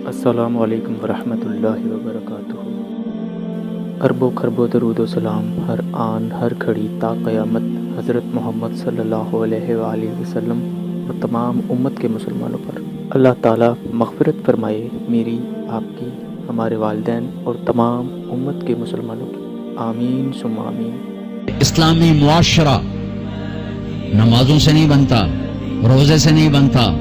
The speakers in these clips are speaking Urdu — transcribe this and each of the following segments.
السلام علیکم ورحمۃ اللہ وبرکاتہ۔ اربوں خربوں درود و سلام ہر آن ہر گھڑی تا قیامت حضرت محمد صلی اللہ علیہ وآلہ وسلم اور تمام امت کے مسلمانوں پر۔ اللہ تعالیٰ مغفرت فرمائے میری، آپ کی، ہمارے والدین اور تمام امت کے مسلمانوں کی، آمین ثم آمین۔ اسلامی معاشرہ نمازوں سے نہیں بنتا، روزے سے نہیں بنتا،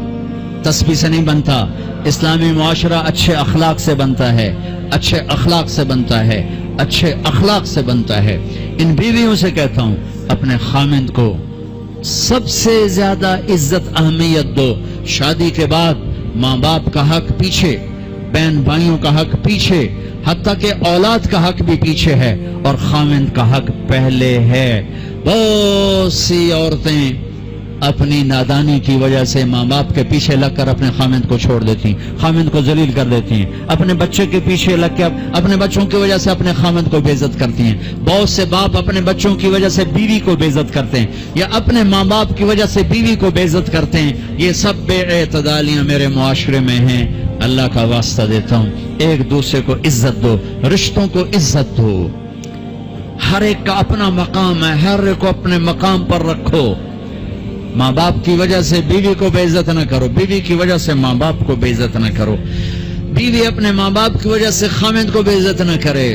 تسبیح سے نہیں بنتا۔ اسلامی معاشرہ اچھے اخلاق سے بنتا ہے، اچھے اخلاق سے بنتا ہے، اچھے اخلاق سے بنتا ہے۔ ان بیویوں سے کہتا ہوں، اپنے خامند کو سب سے زیادہ عزت اہمیت دو۔ شادی کے بعد ماں باپ کا حق پیچھے، بہن بھائیوں کا حق پیچھے، حتیٰ کہ اولاد کا حق بھی پیچھے ہے، اور خامند کا حق پہلے ہے۔ بہت سی عورتیں اپنی نادانی کی وجہ سے ماں باپ کے پیچھے لگ کر اپنے خامند کو چھوڑ دیتی ہیں، خامند کو ذلیل کر دیتی ہیں، اپنے بچے کے پیچھے لگ کے اپنے بچوں کی وجہ سے اپنے خامند کو بے عزت کرتی ہیں۔ بہت سے باپ اپنے بچوں کی وجہ سے بیوی کو بے عزت کرتے ہیں، یا اپنے ماں باپ کی وجہ سے بیوی کو بے عزت کرتے ہیں۔ یہ سب بے اعتدالیاں میرے معاشرے میں ہیں۔ اللہ کا واسطہ دیتا ہوں، ایک دوسرے کو عزت دو، رشتوں کو عزت دو۔ ہر ایک کا اپنا مقام ہے، ہر ایک کو اپنے مقام پر رکھو۔ ماں باپ کی وجہ سے بیوی کو بے عزت نہ کرو، بیوی کی وجہ سے ماں باپ کو بے عزت نہ کرو، بیوی اپنے ماں باپ کی وجہ سے خامند کو بے عزت نہ کرے۔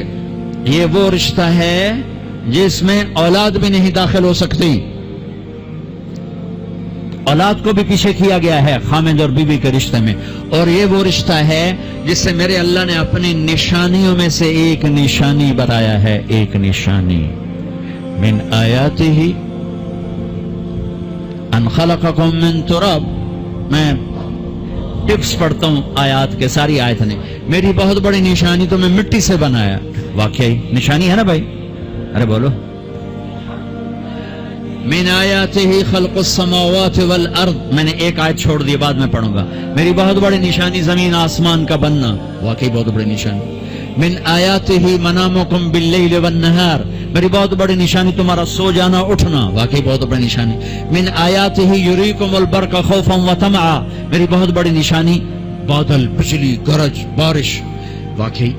یہ وہ رشتہ ہے جس میں اولاد بھی نہیں داخل ہو سکتی، اولاد کو بھی پیچھے کیا گیا ہے خامند اور بیوی کے رشتے میں۔ اور یہ وہ رشتہ ہے جس سے میرے اللہ نے اپنی نشانیوں میں سے ایک نشانی بتایا ہے، ایک نشانی۔ من آیاتہ ان خلقکم من تراب۔ میں ٹپس پڑھتا ہوں آیات کے، ساری آیت نے۔ میری بہت بڑی نشانی تو میں مٹی سے بنایا۔ واقعی نشانی ہے نا بھائی؟ ارے بولو۔ من آیاتہ خلق السماوات والارض۔ میں نے ایک آیت چھوڑ دی، بعد میں پڑھوں گا۔ میری بہت بڑی نشانی زمین آسمان کا بننا، واقعی بہت بڑی نشانی۔ من آیاتہ منامکم باللیل والنہار۔ میری بہت بڑی نشانی تمہارا سو جانا اٹھنا، واقعی بہت بڑی نشانی۔ من آیاتہ یریکم البرق خوفا وطمعا۔ میری بہت بڑی نشانی بادل، بجلی، گرج، بارش، واقعی۔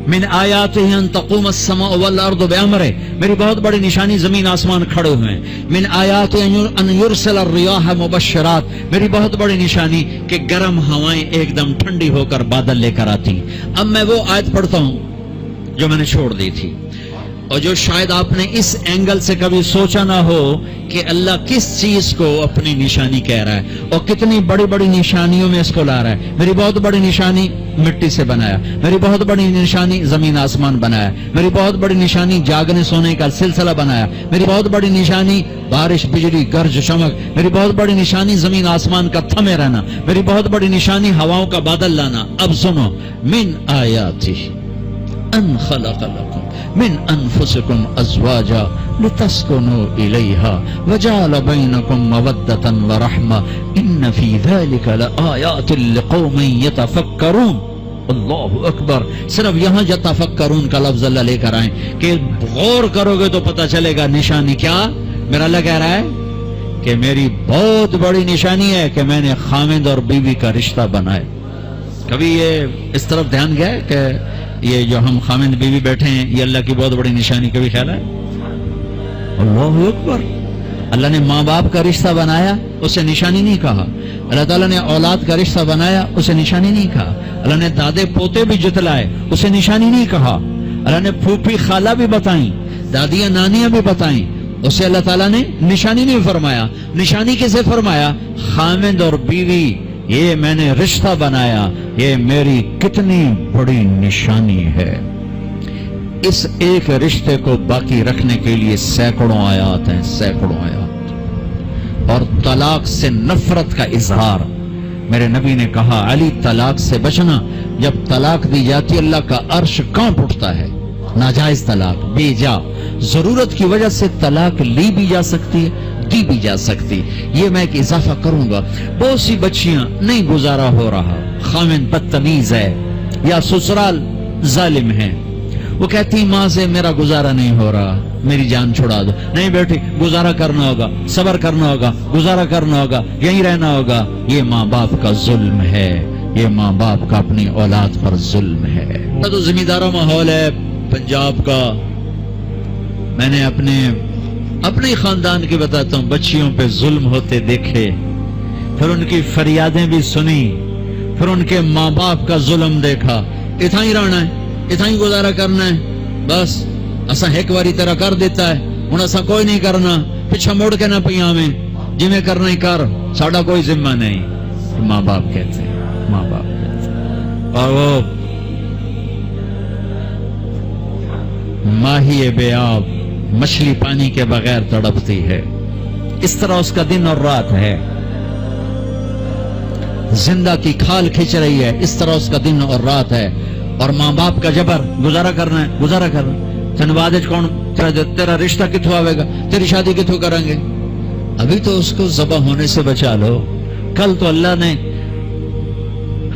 من آیاتہ ان تقوم السماء والارض بامرہ۔ میری بہت بڑی نشانی زمین آسمان کھڑے ہوئے ہیں۔ من آیاتہ ان یرسل الریاح مبشرات۔ میری بہت بڑی نشانی کہ گرم ہوائیں ایک دم ٹھنڈی ہو کر بادل لے کر آتی ہیں۔ اب میں وہ آیت پڑھتا ہوں جو میں نے چھوڑ دی تھی، اور جو شاید آپ نے اس اینگل سے کبھی سوچا نہ ہو کہ اللہ کس چیز کو اپنی نشانی کہہ رہا ہے، اور کتنی بڑی بڑی نشانیوں میں اس کو لا رہا ہے۔ میری بہت بڑی نشانی مٹی سے بنایا، میری بہت بڑی نشانی زمین آسمان بنایا، میری بہت بڑی نشانی جاگنے سونے کا سلسلہ بنایا، میری بہت بڑی نشانی بارش، بجلی، گرج، چمک، میری بہت بڑی نشانی زمین آسمان کا تھمے رہنا، میری بہت بڑی نشانی ہواؤں کا بادل لانا۔ اب سنو، من آیاتہ ان خلق لکم من انفسکم ازواجا لتسکنوا الیہا وجعل بینکم مودۃ ورحمہ ان فی ذلک لآیات لقوم یتفکرون۔ اللہ اکبر۔ صرف یہاں یتفکرون کا لفظ اللہ لے کر آئیں کہ غور کرو گے تو پتہ چلے گا نشانی کیا۔ میرا اللہ کہہ رہا ہے کہ میری بہت بڑی نشانی ہے کہ میں نے خامند اور بیوی کا رشتہ بنایا۔ کبھی یہ اس طرف دھیان گیا کہ یہ جو ہم خامند بیوی بیٹھے ہیں یہ اللہ کی بہت بڑی نشانی، کبھی خیال ہے؟ اللہ اکبر۔ اللہ نے ماں باپ کا رشتہ بنایا، اسے نشانی نہیں کہا۔ اللہ تعالیٰ نے اولاد کا رشتہ بنایا، اسے نشانی نہیں کہا۔ اللہ نے دادے پوتے بھی جتلائے، اسے نشانی نہیں کہا۔ اللہ نے پھوپھی خالہ بھی بتائیں، دادیاں نانیاں بھی بتائیں، اسے اللہ تعالیٰ نے نشانی نہیں فرمایا۔ نشانی کسے فرمایا؟ خامند اور بیوی، یہ میں نے رشتہ بنایا، یہ میری کتنی بڑی نشانی ہے۔ اس ایک رشتے کو باقی رکھنے کے لیے سینکڑوں آیات ہیں، سینکڑوں آیات۔ اور طلاق سے نفرت کا اظہار، میرے نبی نے کہا علی طلاق سے بچنا۔ جب طلاق دی جاتی اللہ کا عرش کانپ اٹھتا ہے۔ ناجائز طلاق، بے جا، ضرورت کی وجہ سے طلاق لی بھی جا سکتی ہے، دی بھی جا سکتی۔ یہ میں ایک اضافہ کروں گا، بہت سی بچیاں نہیں گزارا ہو رہا، خامن بدتمیز ہے یا سسرال ظالم ہے، وہ کہتی ماں سے میرا گزارا نہیں ہو رہا، میری جان چھڑا دو۔ نہیں بیٹی، گزارا کرنا ہوگا، صبر کرنا ہوگا، گزارا کرنا ہوگا، یہیں رہنا ہوگا۔ یہ ماں باپ کا ظلم ہے، یہ ماں باپ کا اپنی اولاد پر ظلم ہے۔ تو زمینداروں ماحول ہے پنجاب کا، میں نے اپنے خاندان کی بتاتا ہوں، بچیوں پہ ظلم ہوتے دیکھے، پھر ان کی فریادیں بھی سنی، پھر ان کے ماں باپ کا ظلم دیکھا۔ اتنا ہی رہنا ہے، اتنا ہی گزارا کرنا ہے، بس اسا ایک باری طرح کر دیتا ہے، ہوں اسا کوئی نہیں کرنا، پیچھا مڑ کے نہ پیا میں جی میں کرنا ہی کر، ساڈا کوئی ذمہ نہیں۔ ماں باپ کہتے ہیں، ماں باپ کہتے ہیں۔ اور وہ ماہی بے آب مچھلی پانی کے بغیر تڑپتی ہے، اس طرح اس کا دن اور رات ہے۔ زندہ کی کھال کھینچ رہی ہے، اس طرح اس کا دن اور رات ہے۔ اور ماں باپ کا جبر، گزارا کرنا ہے، گزارا کرنا۔ تین بعد کون تیرا رشتہ کتوں آئے گا، تیری شادی کتوں کریں گے؟ ابھی تو اس کو ذبح ہونے سے بچا لو، کل تو اللہ نے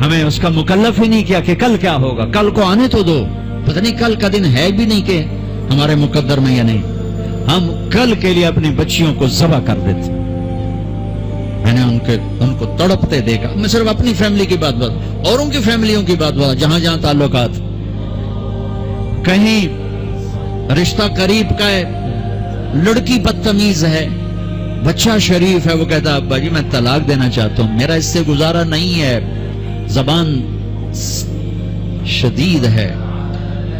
ہمیں اس کا مکلف ہی نہیں کیا کہ کل کیا ہوگا، کل کو آنے تو دو، پتہ نہیں کل کا دن ہے بھی نہیں کہ ہمارے مقدر میں یا نہیں۔ ہم کل کے لیے اپنی بچیوں کو ذبح کر دیتے۔ میں نے ان کو تڑپتے دیکھا، میں صرف اپنی فیملی کی بات اوروں کی فیملیوں کی بات جہاں جہاں تعلقات، کہیں رشتہ قریب کا ہے، لڑکی بدتمیز ہے، بچہ شریف ہے، وہ کہتا ابا جی میں طلاق دینا چاہتا ہوں، میرا اس سے گزارا نہیں ہے، زبان شدید ہے۔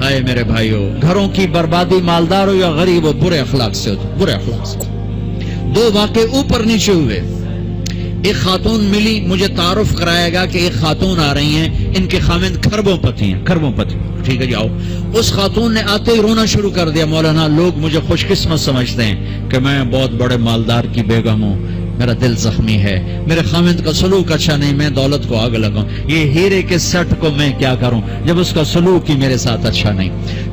آئے میرے بھائیو، گھروں کی بربادی مالدار ہو یا غریب ہو، برے اخلاق سے ہوتی، برے اخلاق سے۔ دو واقعے اوپر نیچے ہوئے۔ ایک خاتون ملی، مجھے تعارف کرایا گا کہ ایک خاتون آ رہی ہیں، ان کے خاوند کھربوں پتی ہیں، کھربوں پتی۔ ٹھیک ہے جی آؤ۔ اس خاتون نے آتے ہی رونا شروع کر دیا، مولانا لوگ مجھے خوش قسمت سمجھتے ہیں کہ میں بہت بڑے مالدار کی بیگم ہوں، میرا دل زخمی ہے، میرے خاوند کا سلوک اچھا نہیں، میں دولت کو آگ لگاؤں، یہ ہیرے کے سٹ کو میں کیا کروں جب اس کا سلوک ہی میرے ساتھ اچھا نہیں۔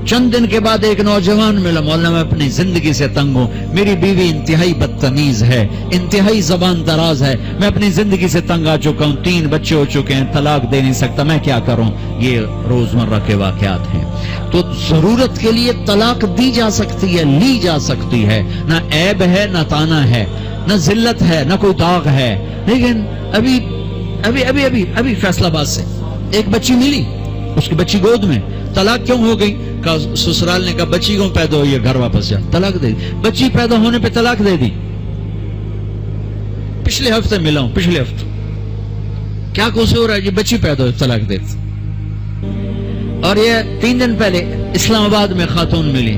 چند دن کے بعد ایک نوجوان ملا، مولانا میں اپنی زندگی سے تنگ ہوں، میری بیوی انتہائی بدتمیز ہے، انتہائی زبان دراز ہے، میں اپنی زندگی سے تنگ آ چکا ہوں، 3 بچے ہو چکے ہیں، طلاق دے نہیں سکتا، میں کیا کروں؟ یہ روزمرہ کے واقعات ہیں۔ تو ضرورت کے لیے طلاق دی جا سکتی ہے، لی جا سکتی ہے، نہ عیب ہے نہ تانا ہے، نہ ذلت ہے نہ کوئی داغ ہے۔ لیکن ابھی فیصلہ آباد سے ایک بچی ملی، اس کی بچی گود میں، طلاق کیوں ہو گئی؟ کہا سسرال نے کہا بچی کیوں پیدا ہوئی ہے، گھر واپس جا، طلاق دے دی۔ بچی پیدا ہونے پہ طلاق دے دی۔ پچھلے ہفتے ملا ہوں، پچھلے ہفتے، کیا قصور ہے جی؟ بچی پیدا ہوئی، طلاق دے دی۔ اور یہ 3 دن پہلے اسلام آباد میں خاتون ملی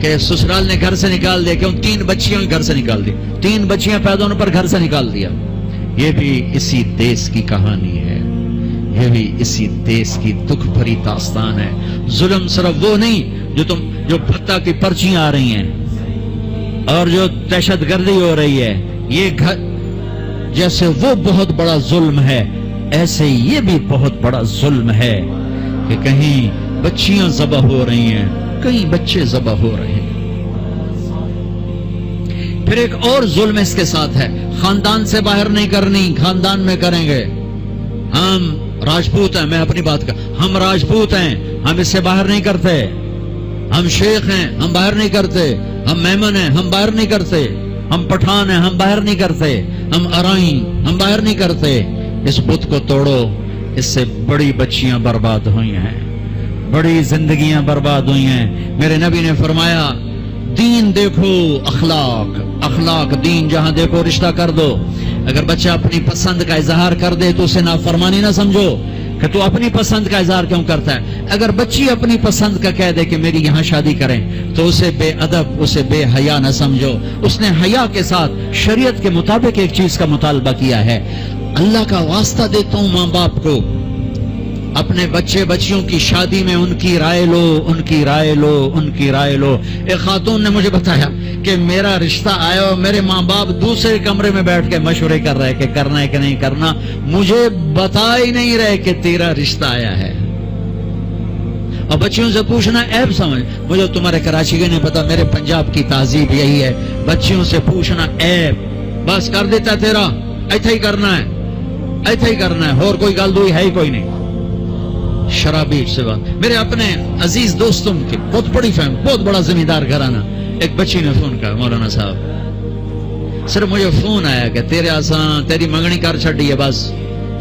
کہ سسرال نے گھر سے نکال دیا، کیوں 3 بچیاں گھر سے نکال دی، 3 بچیاں پیدا ہونے پر گھر سے نکال دیا۔ یہ بھی اسی دیس کی کہانی ہے، یہ بھی اسی دیس کی دکھ بھری داستان ہے۔ ظلم صرف وہ نہیں جو بھتہ کی پرچیاں آ رہی ہیں اور جو دہشت گردی ہو رہی ہے، یہ جیسے وہ بہت بڑا ظلم ہے، ایسے یہ بھی بہت بڑا ظلم ہے کہ کہیں بچیاں ذبح ہو رہی ہیں، کئی بچے ذبح ہو رہے ہیں۔ پھر ایک اور ظلم اس کے ساتھ ہے، خاندان سے باہر نہیں کرنی، خاندان میں کریں گے۔ ہم راجپوت ہیں، میں اپنی بات کر، ہم راجپوت ہیں، ہم اس سے باہر نہیں کرتے۔ ہم شیخ ہیں، ہم باہر نہیں کرتے۔ ہم میمن ہیں، ہم باہر نہیں کرتے۔ ہم پٹھان ہیں، ہم باہر نہیں کرتے۔ ہم ارائیں، ہم باہر نہیں کرتے۔ اس بت کو توڑو، اس سے بڑی بچیاں برباد ہوئی ہیں، بڑی زندگیاں برباد ہوئی ہیں۔ میرے نبی نے فرمایا دین دیکھو، اخلاق دین جہاں دیکھو رشتہ کر دو۔ اگر بچہ اپنی پسند کا اظہار کر دے تو اسے نافرمانی نہ سمجھو کہ تو اپنی پسند کا اظہار کیوں کرتا ہے۔ اگر بچی اپنی پسند کا کہہ دے کہ میری یہاں شادی کریں تو اسے بے ادب، اسے بے حیا نہ سمجھو۔ اس نے حیا کے ساتھ شریعت کے مطابق ایک چیز کا مطالبہ کیا ہے۔ اللہ کا واسطہ دیتا ہوں ماں باپ کو، اپنے بچے بچیوں کی شادی میں ان کی رائے لو، ان کی رائے لو، ان کی رائے لو۔ ایک خاتون نے مجھے بتایا کہ میرا رشتہ آیا اور میرے ماں باپ دوسرے کمرے میں بیٹھ کے مشورے کر رہے کہ کرنا ہے کہ نہیں کرنا، مجھے بتا ہی نہیں رہے کہ تیرا رشتہ آیا ہے۔ اور بچیوں سے پوچھنا عیب سمجھ، مجھے تمہارے کراچی کے نہیں پتا، میرے پنجاب کی تہذیب یہی ہے، بچیوں سے پوچھنا عیب، بس کر دیتا تیرا، ایتھے ہی کرنا ہے، ایتھے ہی کرنا ہے، اور کوئی گل دوئی ہے ہی کوئی نہیں۔ شرابی سے بات، میرے اپنے عزیز دوستوں کے بہت بڑی فہم، بہت بڑا زمیندار گھرانہ، ایک بچی نے فون کیا، مولانا صاحب صرف مجھے فون آیا کہ تیرے آسان تیری منگنی کر چھڑی ہے، بس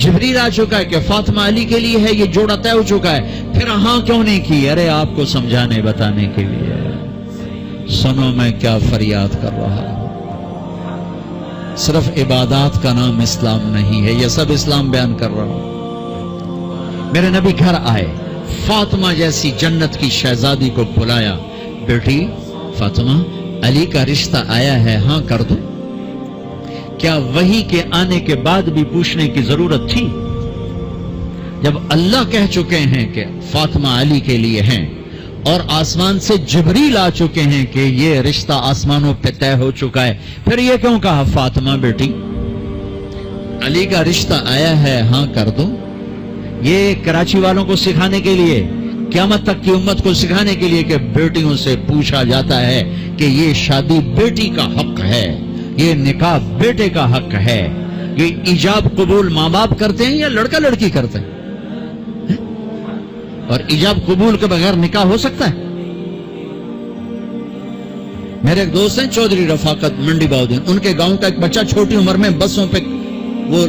جبریل آ چکا ہے کہ فاطمہ علی کے لیے ہے، یہ جوڑا طے ہو چکا ہے، پھر ہاں کیوں نہیں کی؟ ارے آپ کو سمجھانے بتانے کے لیے، سنو میں کیا فریاد کر رہا ہوں۔ صرف عبادات کا نام اسلام نہیں ہے، یہ سب اسلام بیان کر رہا ہوں۔ میرے نبی گھر آئے، فاطمہ جیسی جنت کی شہزادی کو بلایا، بیٹی فاطمہ علی کا رشتہ آیا ہے، ہاں کر دو۔ کیا وحی کے آنے کے بعد بھی پوچھنے کی ضرورت تھی؟ جب اللہ کہہ چکے ہیں کہ فاطمہ علی کے لیے ہیں، اور آسمان سے جبریل آ چکے ہیں کہ یہ رشتہ آسمانوں پہ طے ہو چکا ہے، پھر یہ کیوں کہا فاطمہ بیٹی علی کا رشتہ آیا ہے، ہاں کر دو؟ یہ کراچی والوں کو سکھانے کے لیے، قیامت تک کی امت کو سکھانے کے لیے کہ بیٹیوں سے پوچھا جاتا ہے کہ یہ شادی بیٹی کا حق ہے، یہ نکاح بیٹے کا حق ہے، یہ ایجاب قبول ماں باپ کرتے ہیں یا لڑکا لڑکی کرتے ہیں؟ اور ایجاب قبول کے بغیر نکاح ہو سکتا ہے؟ میرے ایک دوست ہیں چودھری رفاقت منڈی باؤدین، ان کے گاؤں کا ایک بچہ چھوٹی عمر میں بسوں پہ وہ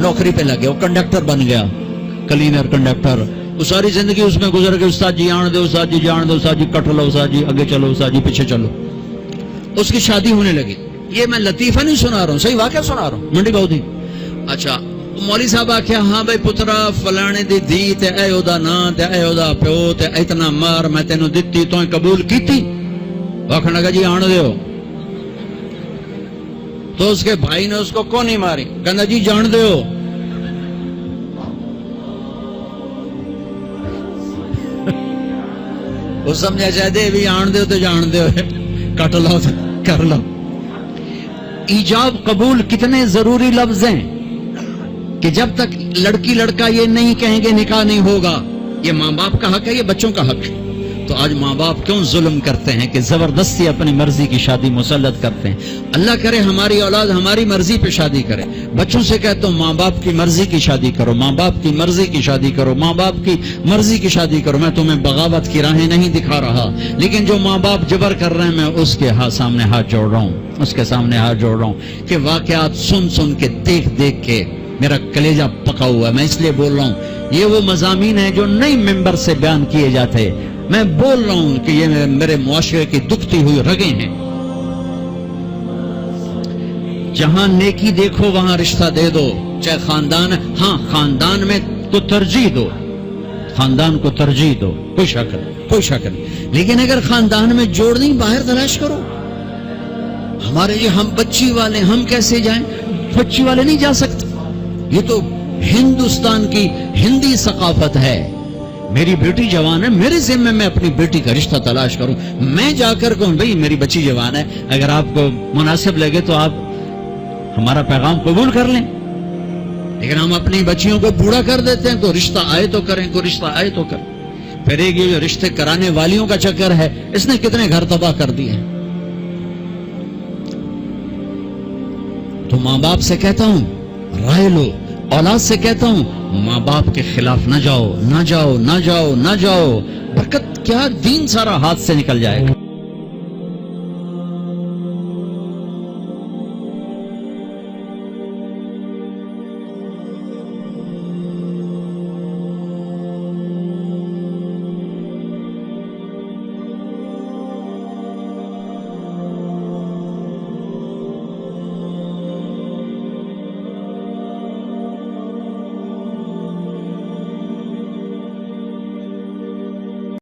نوکری پہ لگ گیا، وہ کنڈکٹر بن گیا، کلینر کنڈکٹر، وہ ساری زندگی اس میں گزر گئی۔ استاد جی آن دے، استاد جی جان دے، استاد جی کٹ لو، استاد جی آگے چلو، استاد جی پیچھے چلو۔ اس کی شادی ہونے لگی، یہ میں لطیفہ نہیں سنا رہا ہوں، صحیح واقعہ سنا رہا ہوں، منڈی باؤدین۔ اچھا مولوی صاحب آخیا ہاں بھائی پترا فلانے دی دھی تے اے او دا نام تے اے او دا پیو تے اتنا مار میں تینوں دتی تو قبول کیتی؟ آخر لگا جی آن دیو۔ تو اس کے بھائی نے اس کو کون نہیں ماری، کہنا جی جان دیو۔ وہ سمجھا چاہے دے بھی آن دیو تو جان دیو، کٹ لو کر لو۔ ایجاب قبول کتنے ضروری لفظ ہیں کہ جب تک لڑکی لڑکا یہ نہیں کہیں گے نکاح نہیں ہوگا۔ یہ ماں باپ کا حق ہے، یہ بچوں کا حق ہے۔ تو آج ماں باپ کیوں ظلم کرتے ہیں کہ زبردستی اپنی مرضی کی شادی مسلط کرتے ہیں؟ اللہ کرے ہماری اولاد ہماری مرضی پہ شادی کرے۔ بچوں سے کہتا ہوں ماں باپ کی مرضی کی شادی کرو، ماں باپ کی مرضی کی شادی کرو، ماں باپ کی مرضی کی شادی کرو۔ میں تمہیں بغاوت کی راہیں نہیں دکھا رہا، لیکن جو ماں باپ جبر کر رہے ہیں میں اس کے سامنے ہاتھ جوڑ رہا ہوں، اس کے سامنے ہاتھ جوڑ رہا ہوں کہ واقعات سن سن کے دیکھ دیکھ کے میرا کلیجہ پکا ہوا ہے۔ میں اس لیے بول رہا ہوں یہ وہ مضامین ہیں جو نئی ممبر سے بیان کیے جاتے، میں بول رہا ہوں کہ یہ میرے معاشرے کی دکھتی ہوئی رگیں ہیں۔ جہاں نیکی دیکھو وہاں رشتہ دے دو، چاہے خاندان، ہاں خاندان میں کو ترجیح دو، خاندان کو ترجیح دو، کوئی شک نہیں، کوئی شک نہیں، لیکن اگر خاندان میں جوڑ نہیں باہر تلاش کرو۔ ہمارے یہ ہم بچی والے، ہم کیسے جائیں؟ بچی والے نہیں جا سکتے، یہ تو ہندوستان کی ہندی ثقافت ہے۔ میری بیٹی جوان ہے، میرے ذمہ میں اپنی بیٹی کا رشتہ تلاش کروں، میں جا کر کہوں بھئی میری بچی جوان ہے، اگر آپ کو مناسب لگے تو آپ ہمارا پیغام قبول کر لیں۔ لیکن ہم اپنی بچیوں کو بوڑھا کر دیتے ہیں، تو رشتہ آئے تو کریں، کوئی رشتہ آئے تو کریں۔ پھر ایک یہ جو رشتے کرانے والیوں کا چکر ہے، اس نے کتنے گھر تباہ کر دیے ہیں۔ تو ماں باپ سے کہتا ہوں رائے لو، اولاد سے کہتا ہوں ماں باپ کے خلاف نہ جاؤ، نہ جاؤ، نہ جاؤ، نہ جاؤ۔ برکت کیا، دین سارا ہاتھ سے نکل جائے گا۔